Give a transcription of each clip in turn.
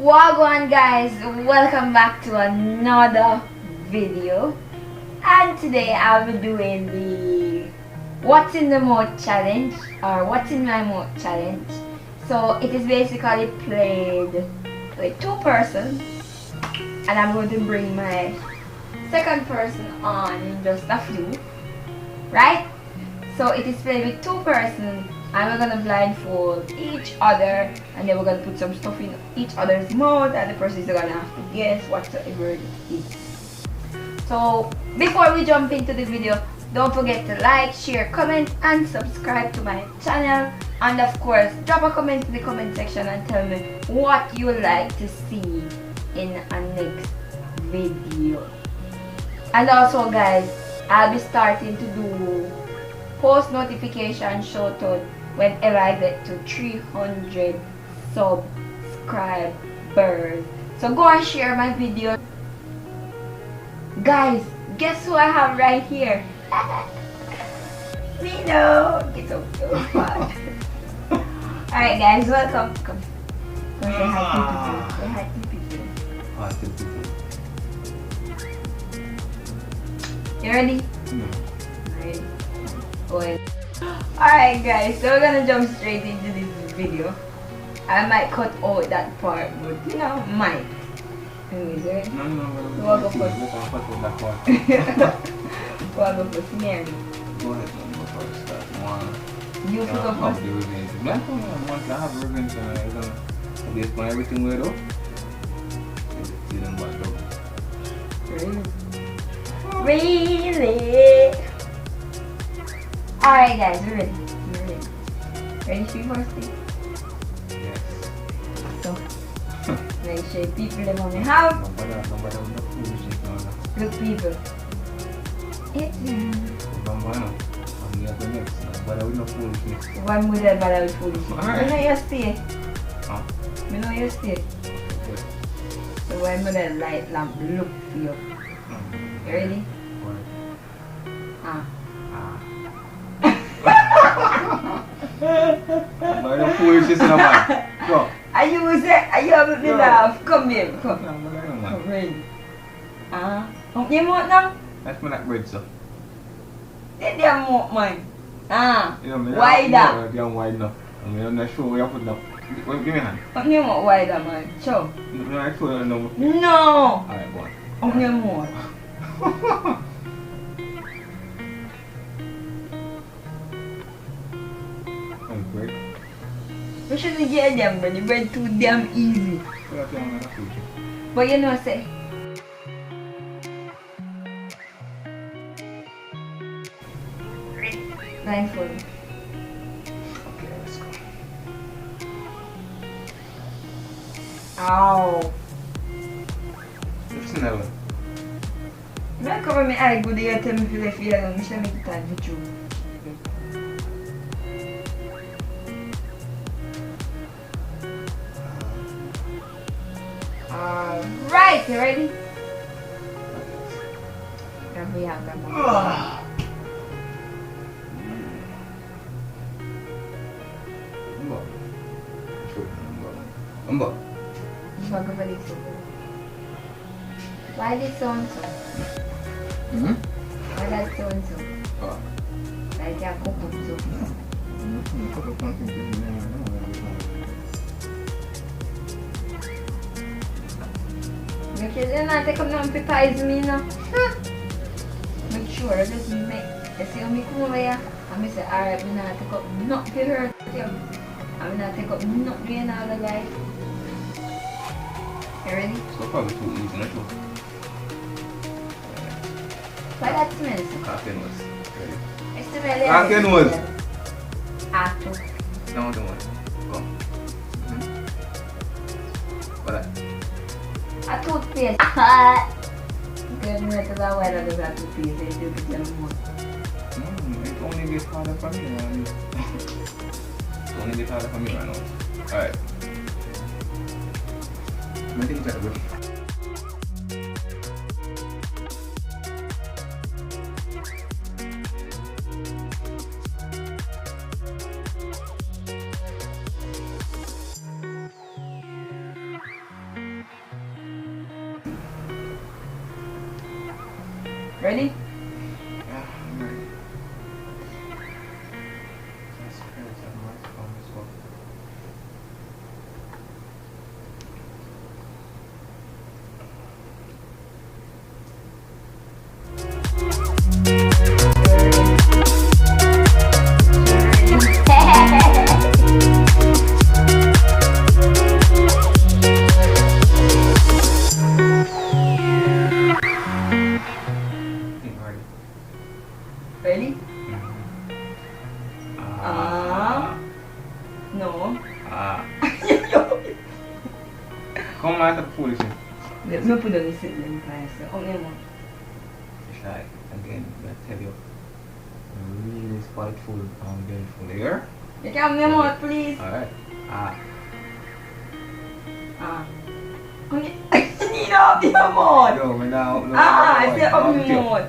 Wagwan guys, welcome back to another video, and today I'll be doing the what's in the mouth challenge, or what's in my mouth challenge. So it is basically played with two persons, and I'm going to bring my second person on in just a few, right? So it is played with two persons, and we're gonna blindfold each other, and then we're gonna put some stuff in each other's mouth, and the person is gonna have to guess whatsoever it is. So before we jump into this video, don't forget to like, share, comment, and subscribe to my channel, and of course drop a comment in the comment section and tell me what you would like to see in a next video. And also guys, I'll be starting to do post notification shout out whenever I get to 300 subscribers. So go and share my video. Guys, guess who I have right here? Mino! Get up so bad. Alright guys, welcome. Come say hi to people. Say hi to people. Hi to people. You ready? Yeah. Ready? Well. Alright guys, so we're gonna jump straight into this video. I might cut out that part, but you know, might. Anyways, right? No. We'll go first. Let me put that part. We'll go first. Mary. Go ahead, let me go first. Start one. You can go I'll first. do revenge. Once I have revenge, I'm gonna based on everything we do. You don't want to. Really? Alright guys, we're ready. Ready for your first thing? Yes. So, make sure people them on the house. Nobody no foolishness now. Look people. It's Nobody. I'm here to next. Nobody with no foolishness. one model but I was foolish. Alright. You know your state. Huh? You know your state. Yes. So one model light lamp look for you. You ready? Alright. Ah. Nobody no foolishness no man. Go. Are you having me laugh? Come here, come. No, man. Come ready. Ah. Open your mouth now. That's my like bread, sir. Take your mouth, man. Ah. You know, me Wider. I'm wide enough. I mean, I'm not sure where you put it up. Give me a hand. Open your mouth wider, man. Show. No, I sure you know. No. Alright, go on. Open your mouth. I'm great. We shouldn't get them, but the bread too damn easy. But you know, say. Blindfold. Okay, let's go. Ow. What's in that one? You might cover my eye good, you tell me if you left here alone. I should make it time with you. Alright, you ready? We have that one. Umba. Bago balik sa why this so and so? Why that so and so? Like ako po so. Make sure that natin kung naman pipies me na. Make sure that make. Kasi umi kumaya. Kami sa Arab na natin ko not be hurt. Kami natin ko not be na lagay. You ready? So probably too easy, not sure. Why that smells? Coffee nose. Ready? It smells. Coffee nose. Ato. No, don't worry. Go. What that? A toothpaste. Ganun na ito daw wala na sa toothpaste. Ito kita mo. get harder from here. It's only get harder from here right now. Alright. I'm gonna take a better brush. Ready? Yeah, I'm ready. Let's create some marks on this one. Ready? No. Come out of the foolishness. Let me put on the sitting first. Oh, no. Try again, I tell you. Really spiteful and vengeful here. You can name out, please. Alright. Okay. You know, be a mod. Yo, me now. I said up mod.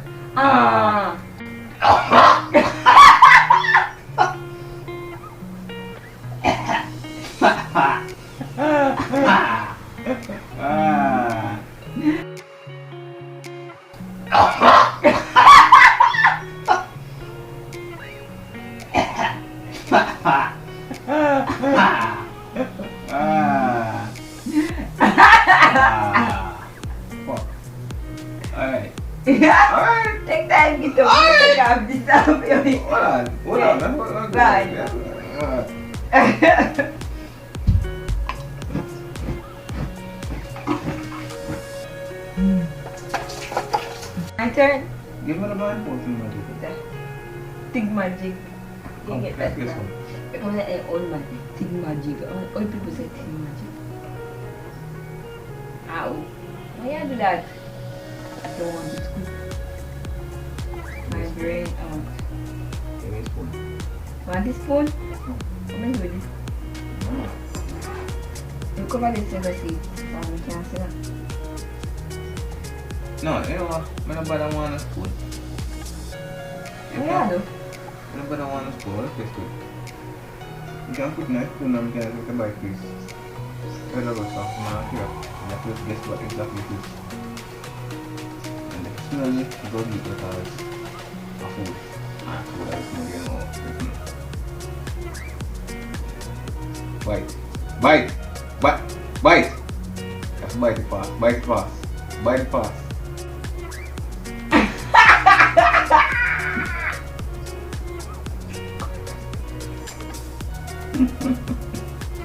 Fuck. Alright. Alright. Take time, get the music off this time. Hold on. Right. My turn. Give me the blindfold to magic. Tig magic. You get that This now. one. Because I old man. Tig magic. All people say tig magic. Ow. Why you do that? I don't want it to my brain out. Give me a spoon. Want this spoon? Come and do this. You cover this in the seat. So we can't see that. No, you know what? I don't want a spoon. Yeah, though. I don't want a spoon. What is this spoon? You can put my spoon and you can take a bite, please. Very good stuff. Now, here. Let's just guess what exactly it is. And the smell it, you don't eat it as a food. Food as smell, you know. Bite. Bite! Bite! Bite! Just bite it fast. Bite it fast. Bite it fast.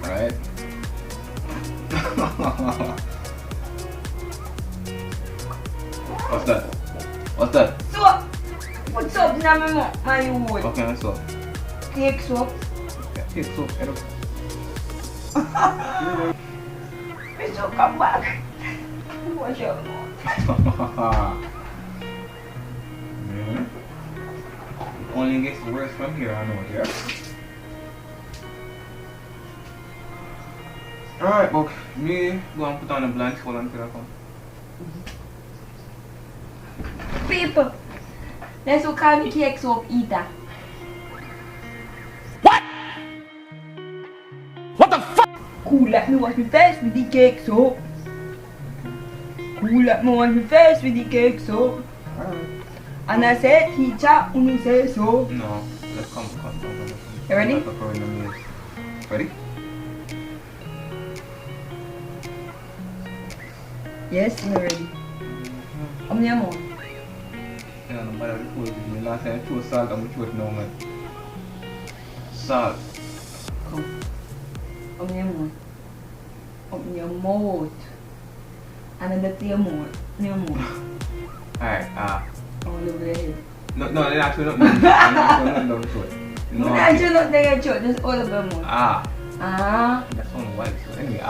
Alright. What's that? What's that? Soap! Put soap in my mouth, my wood. What kind of soap? Cake soap. Cake soap. I don't. My soap come back. Wash your mouth. It only gets worse from here, I know, yeah? Alright, but me go and put on a blindfold until I come. People, let's go call me cake soap eater. What the fuck? Cool, let me wash my face with the cake soap. Cool, let me wash my face with the cake soap. And I said, teacher, you say so. No, let's come. You ready? Ready? Yes, I'm ready. I'm near more. Yeah, no matter the food, the last time I threw salt and we threw it now, man. Salt. Come. I'm near more. Open your mouth. And then that's your mouth. Near more. Alright, All over your head. No, they're not doing nothing. I'm not doing nothing to it. No, I do not think I should. Just all over your mouth. Ah. That's only white, so anyway,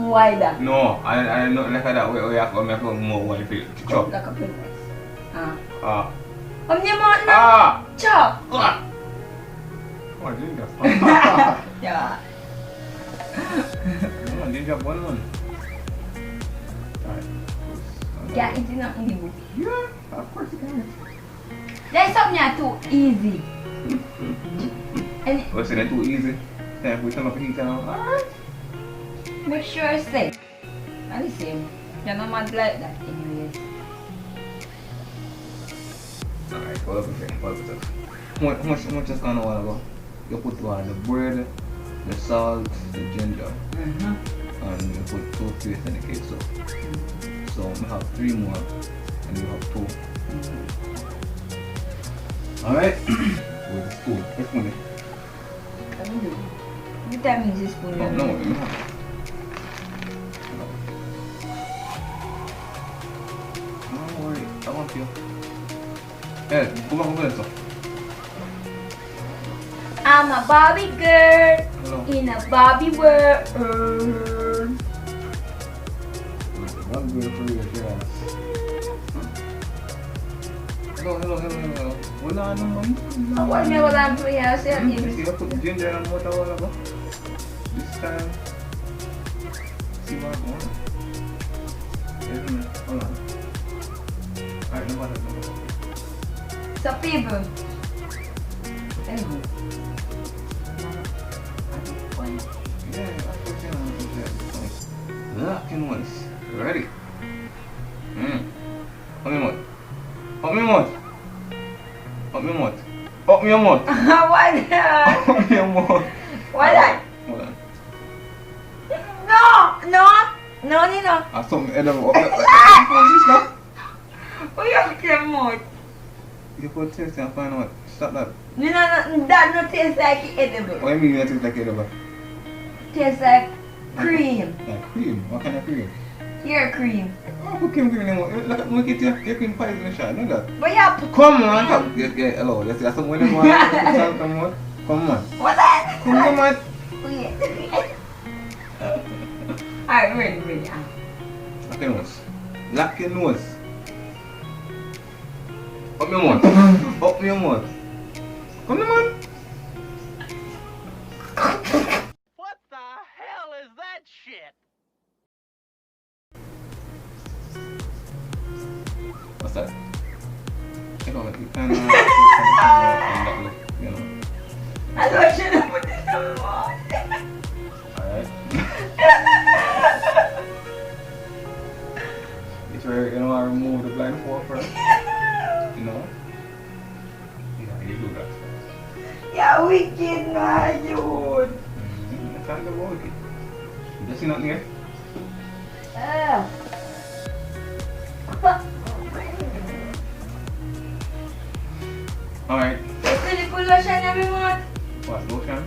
wider. No, I don't like that way. We have to make it more white to chop. Like a penis. Ah. Omni mouth now. Ah. Chop. Ah. Come on, ginger. Yeah. Come on, ginger, one man. Alright. Can't eat it in the book. Yeah, of course you can. There's something that's too easy. And What's it too easy? Time we turn up the heat now. Alright. make sure it's safe. And the same. You're not mad like that anyways. Alright, hold up a second, hold up a second. How much is going on about? You put on the bread, the salt, the ginger, and you put toothpaste in the cake. So we have 3 more, and you have 2. Alright, with the spoon. Which spoon? Vitamins is spoon. No, no. Don't worry, I want you. Hey, come on, over there. I'm a Barbie girl Hello. in a Barbie world. One good for you, yes. Hello. Wala naman. What me was on play house here? See, I put ginger and water all over. This time, see what I'm on. Wait a minute, hold on. Alright, no matter. So people. Anyway. Yeah, I put it on there. Lock and once. Ready? Open your mouth. Open your mouth. Open your mouth. Open your mouth. What? Open your mouth. What that? Hold on. No. I saw me edible. What's this now? What you have to mouth? You put taste and find out. Stop that. No, that no taste like edible. What do you mean that tastes like edible? Tastes like cream. Like cream? What kind of cream? Hair cream. Oh, put cream in the mouth. Look at your cream pie in the shot. Know that? But you have to Come on, come. Yeah, hello. Let's see. Someone in the come on. Come on. What's that? Come on. Wait. Alright, ready. Lock your nose. Lock your nose. Up your mouth. Up your mouth. Come on. What the hell is that shit? What's that? You know, you kind of you know. I thought you should put this on the wall. Alright. It's where, you know, I remove the blindfold first. You know? Yeah, you do that. You're wicked, man, dude. That's not the word. You see nothing here? Alright. Ito ni ko lotion na may mga What, lotion?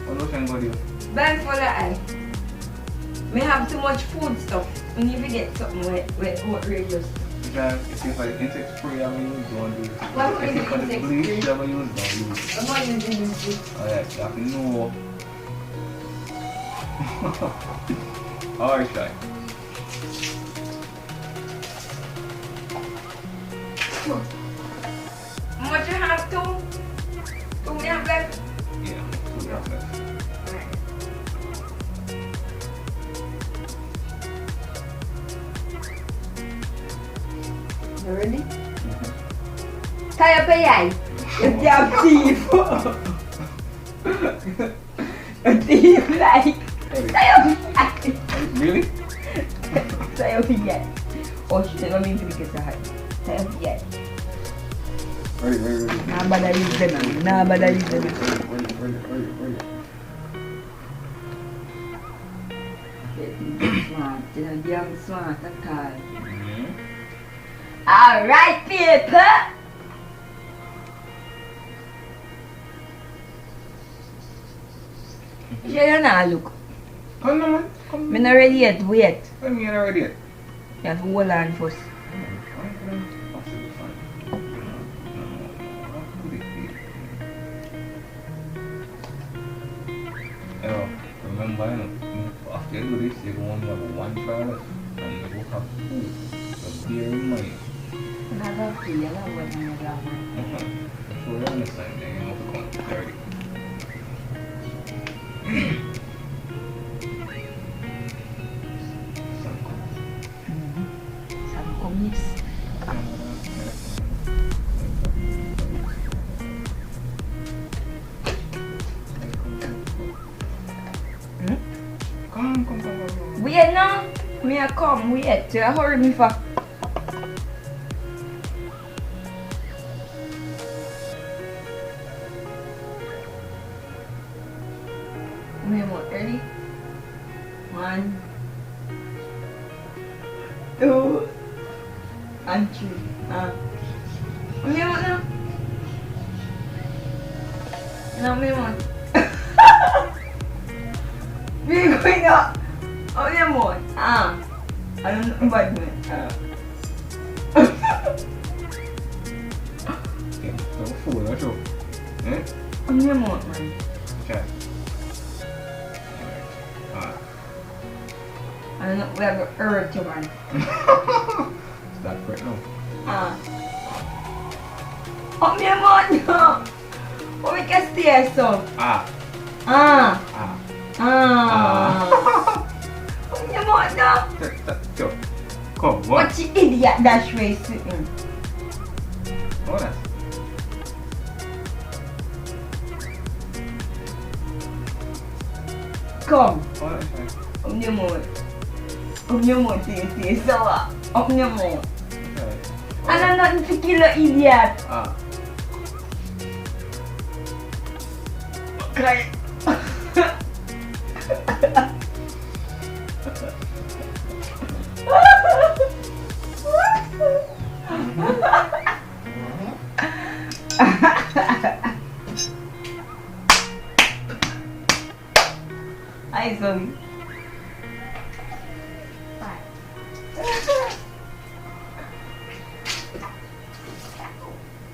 What lotion go do? band for the eye. May have too much food stuff. We need to get something with outrageous. Because if you for the insect spray, I'm going to use, don't do it. What If you for the insect bleach, spray? I'm going to use, don't use it. I'm not using this. Alright, you have to know. Alright, try. How much you have to? 2 million left? Yeah, 2 drops left. You ready? Tie up your eye. You damn thief. A thief like. Tie up your eye. Really? Tie up your eye. Oh shit, let me pick it hard. Tie up your eye. Ready. Nah, bad I use them. Nah, bad I use them. Ready. Smart, you know, damn smart at all. Alright, people! You not look. Come on, man. Come I'm not ready yet, wait. Come here already. You have to hold on first. Remember, after you do this, you only have 1 trial and you will have 2. So bear in mind. I'm not love to, you love when you love me. So you understand then you have to count to 30. Some comics. Come. Wait now. Me a come, wait. You hurry me for. Me more ready? 1, 2, and 3. Me more now. No, me more. Me going up. Oh, me more. I don't know about me. Don't fool, that's all. Eh? Oh, me more, man. Okay. I don't know, we have to hurt you, man. Start right now. Oh, me more, no. Oh, we can stay so. Oh, me more, no. Go. Come, what? What you idiot dash way sitting? Oh, that's... Come. Oh, that's fine. Oh, me more. Oh, me more, stay so. Oh, me more. Okay. And I'm not to kill an idiot. Right. I sorry.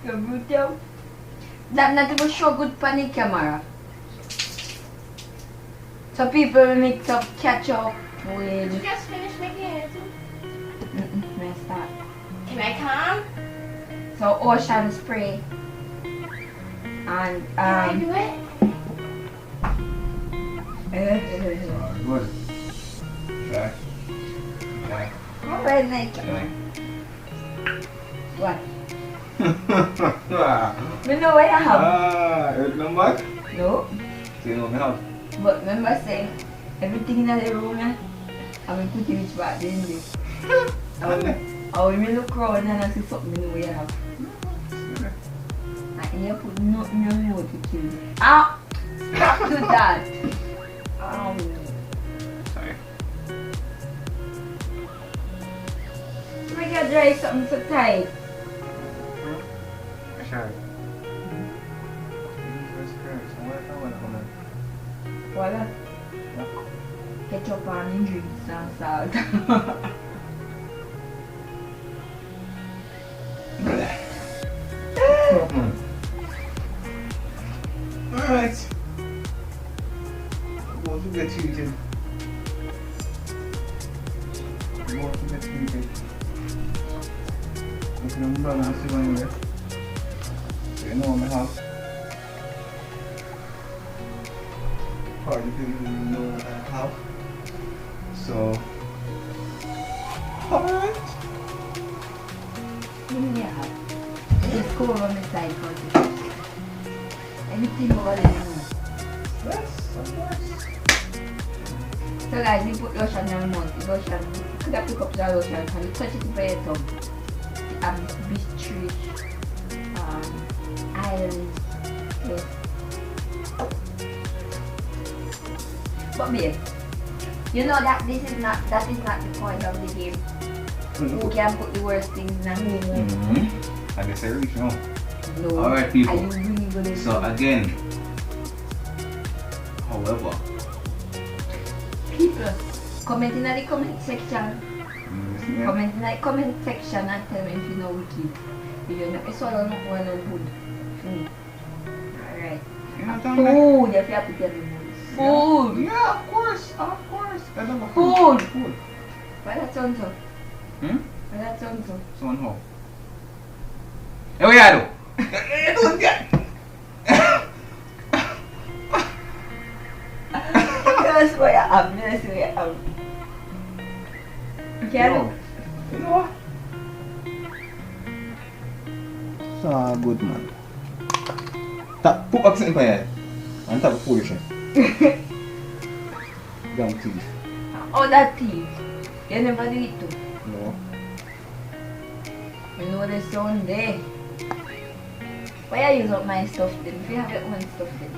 You're good, yo. That not even show good on the camera. So people will mix up ketchup with. You just finished making it too? Let's start. Can I come? So ocean spray. And Can I do it? Good. Okay. Okay. Alright, like Okay. what? You know what I have? It come back? No. So you know me have? But remember saying everything in the room, I will put it back in this. I will look around and I see something in the way I have. And you put nothing on me to kill me. Ah! Stop to that! Sorry. Make you dry something so tight. Sure. Jesus Christ, what the hell? Voila. Ketchup and drinks and salt. Alright. Don't forget to eat it. Don't forget to eat it. If you're balanced anyway, you know my house. Part of people you know that I have. So, alright. Yeah. Just go on the side for this. Anything over there. Yes, of course. So guys, you put lotion on your mouth. Lotion. You could have picked up the lotion and you touch it with your tongue. Bistrich. Iris. Yes. But babe, you know that that is not the point of the game. Who can put the worst things in a room? I guess I reach now. No. Alright, people. Are you really gonna So again, however, people comment in the comment section. Comment in the comment section and tell me if you know wicked. If you know it's all on one and good. Alright. Food, if you have to tell me food. Yeah, of course, of course. I love a Food. Food. Why that sound so? Hmm? Why that sound so? So on how? Hey, what you do? You don't get. That's what I am. That's what I am. Okay. No. You know what? So good, man. Tap, put accent in my head. And tap foolishness. Damn teeth. Oh, that teeth. You never do it too. No. You know the sound there. Why you use up my stuff then? If you have your own stuff then.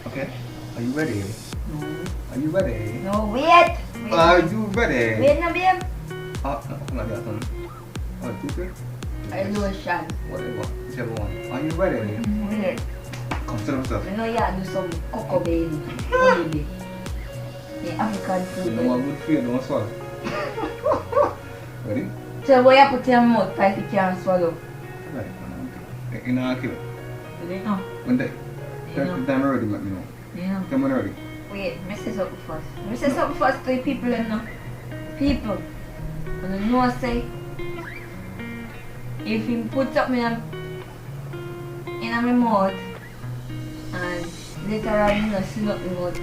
Okay. Are you ready? No. Are you ready? No, wait. Are you ready? Wait, no, babe. Not that one. Oh, toothpaste? I lotion. Whatever. Whichever one. Are you ready? Wait. Come sit yourself. You know you do some cocoa bean. Baby. The African You food. know what good for you, don't swallow. Ready? So what you put in your mouth if you can't swallow? Right. You know how to kill it. You know? When the Yeah. time ready, let me know. You know? Come on ready. Wait, I say something first. I say something first to the people you know. People. And you know say if he put something in my mouth and later on you know see nothing out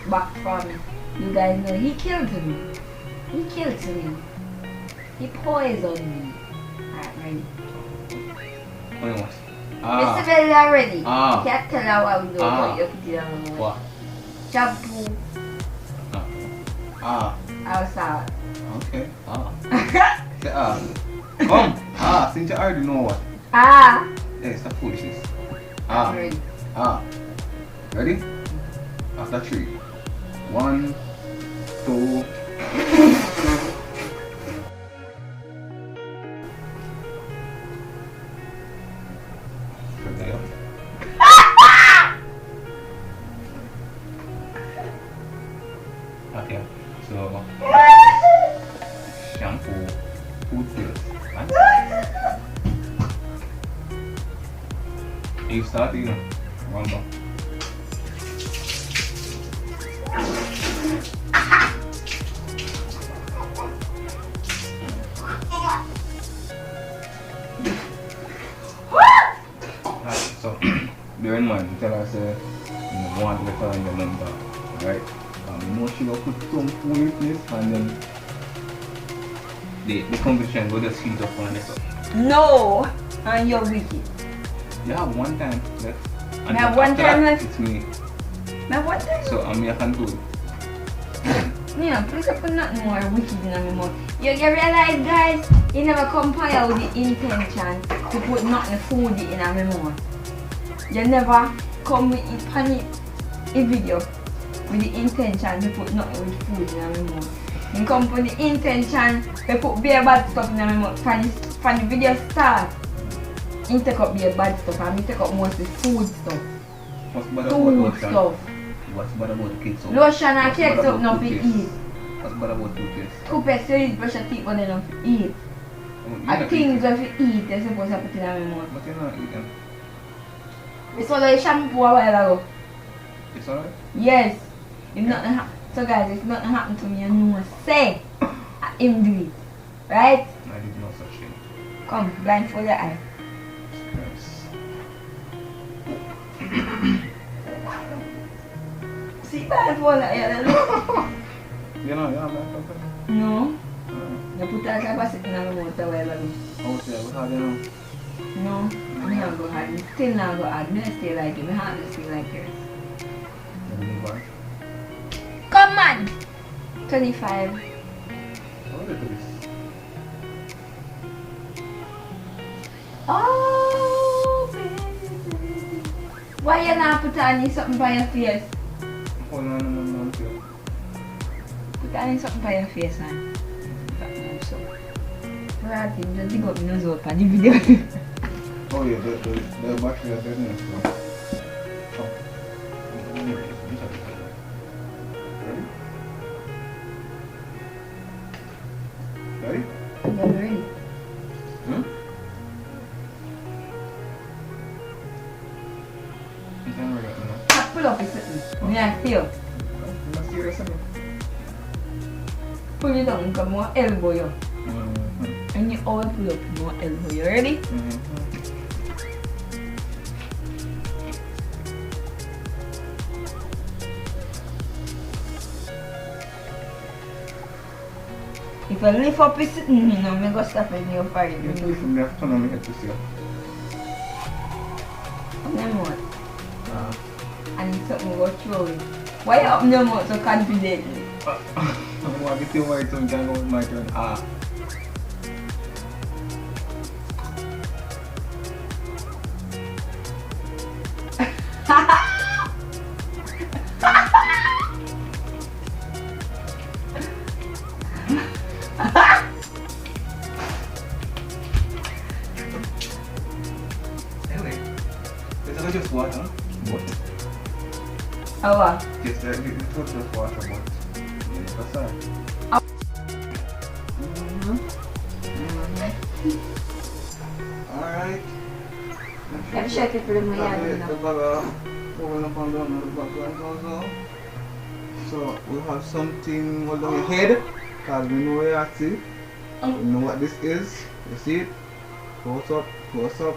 back from me, you guys know he killed me. He killed me. He poisoned me. Alright, ready. What do you want? Mr. Belly already. Ah. Can't tell her what we do Ah. but you put it on my mouth. What? Shampoo. Outside. Okay. Say Come. Since you already know what. Hey, stop foolishness. I'm ready. Ready? After 3. 1, 2. Okay, so shampoo, toothpaste, right? You start, you know, remember. Right, so bear in mind, tell us you want to find your number, right? You know she will put some food in place and then the competition will just heat up on this up. No! And you're wicked. You have one time left. And I have then one after time that, left? It's me. Now what time? So I'm your control. Yeah, please put nothing more wicked in my mouth. You realize guys, you never compare with the intention to put nothing food in my mouth. You never come with it panic a video with the intention to put nothing with food in my mouth. You come with the intention to put bare bad stuff in my mouth. From the video start, you take up bare bad stuff and me take up mostly food stuff. What's bad about Food lotion? stuff. What's bad about cake soap? Lotion and What's cake bad soap about not to toothpaste? eat. What's bad about toothpaste? Toothpaste you need brush your teeth but they don't eat. Oh, you And not things eat that you eat, you're supposed to put in my mouth. But you're not eating. We saw the shampoo a while ago. It's alright? Yes. If nothing so guys, if nothing happened to me, you know say him do it. Right? I did no such thing. Come, blindfold your eye. Yes. See blindfold your eye. You know, yeah, man. No. You put that capacity in my mouth a while ago. Out there, what have you know? No. Me not go hard. Me still not go hard. Me not stay like you. Me heart just stay like yours. You move on. Come on! 25. What is this? Oh, baby. Why you not put on something by your face? Hold on, here. Put on something by your face, man. So, right, just dig up my nose out on the video. Oh yeah, the battery is dead now. Oh. Ready? Ready? Yeah, I'm ready. You can't ready right now. Pull up is something. Yeah, feel. I'm not serious again. Pull it down, come on, elbow you. Mm-hmm. And when you pull up, no elbow. You ready? If I lift up his sitting, you know, I'm going to stop it in your party. You do it from left turn on my head to see. And then what? And it's something about throwing. Why you up no more so confidently? I want to get you my turn, can go with my turn. Anyway, it's not just water. What? How what? Yes, it's not just water, but it's a sign. Alright. I'm checking for the The Miami now. bag moving up and down on the background also. So we have something all on your head because we know where you see. We know what this is. You see it? Close up, close up.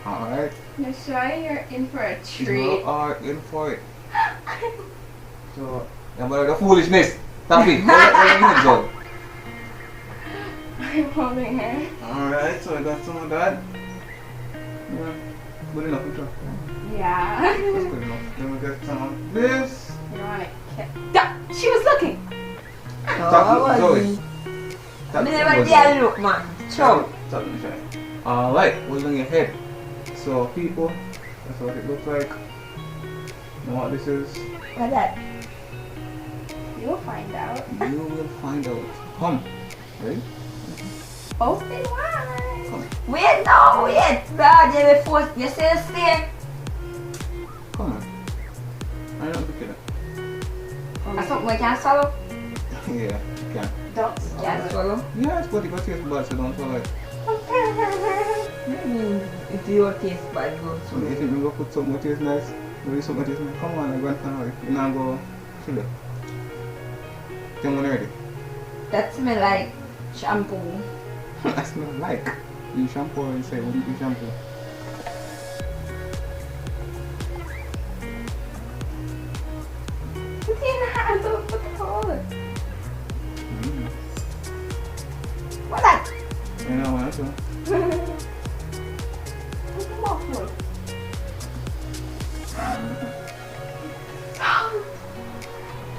Alright. You're sure you're in for a You treat. are in for it. So, yeah, but the foolishness. Stop it. Let your head go. I'm holding her. Alright, so I got some of that. Yeah, good enough, I'm sure. Yeah. That's good enough. Then we get some of this. You don't want to kiss. She was looking. Chocolate, Zoe. I never dare look, man. Chow. Alright, hold on your head. So, people, that's what it looks like. Know what this is? What's that? You'll find out. You will find out. Come. Ready? Both in one. Come. Wait, no, wait. God, you will force. You still stay. Come on. I don't look at it. That's something we can swallow. Yeah, you can. Don't Can swallow. Yeah, but it got taste bad, so don't swallow it. If you taste bad, go So if you go put something that tastes nice, maybe something that tastes nice. Come on, I go and hurry. You now go chill it. Come on already. That smell like shampoo. I smell like you shampoo and say when you shampoo. Put it in the hand. Don't put the hole. What's that? You know what? So. Put the mouthful.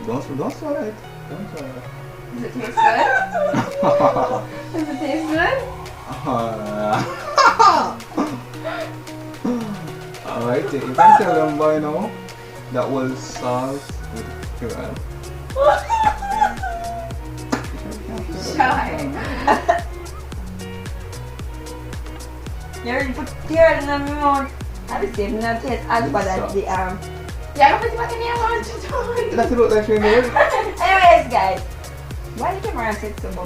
Don't swallow it. Don't swallow it. Does it taste good? Does it taste good? Alright, you can tell them by now that was salt with sugar. Shy. You already put tear in my mouth. I will say no taste as bad as the Yeah, I'm putting my in your lunch. That's what that thing is. Anyways, guys, why the camera set so big?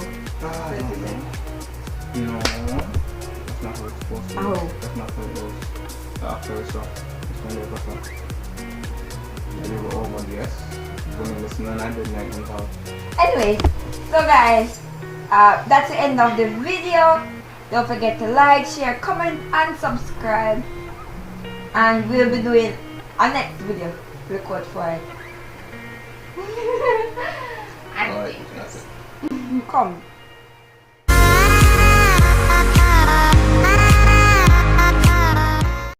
No, that's not how it's supposed to be. Oh. That's not how it goes. After it's up, it's going to go back. Maybe we're over, yes. You're going to listen and I didn't like them talk. Anyways, so guys, that's the end of the video. Don't forget to like, share, comment, and subscribe. And we'll be doing a next video. Record for it. Alright, that's it. Come.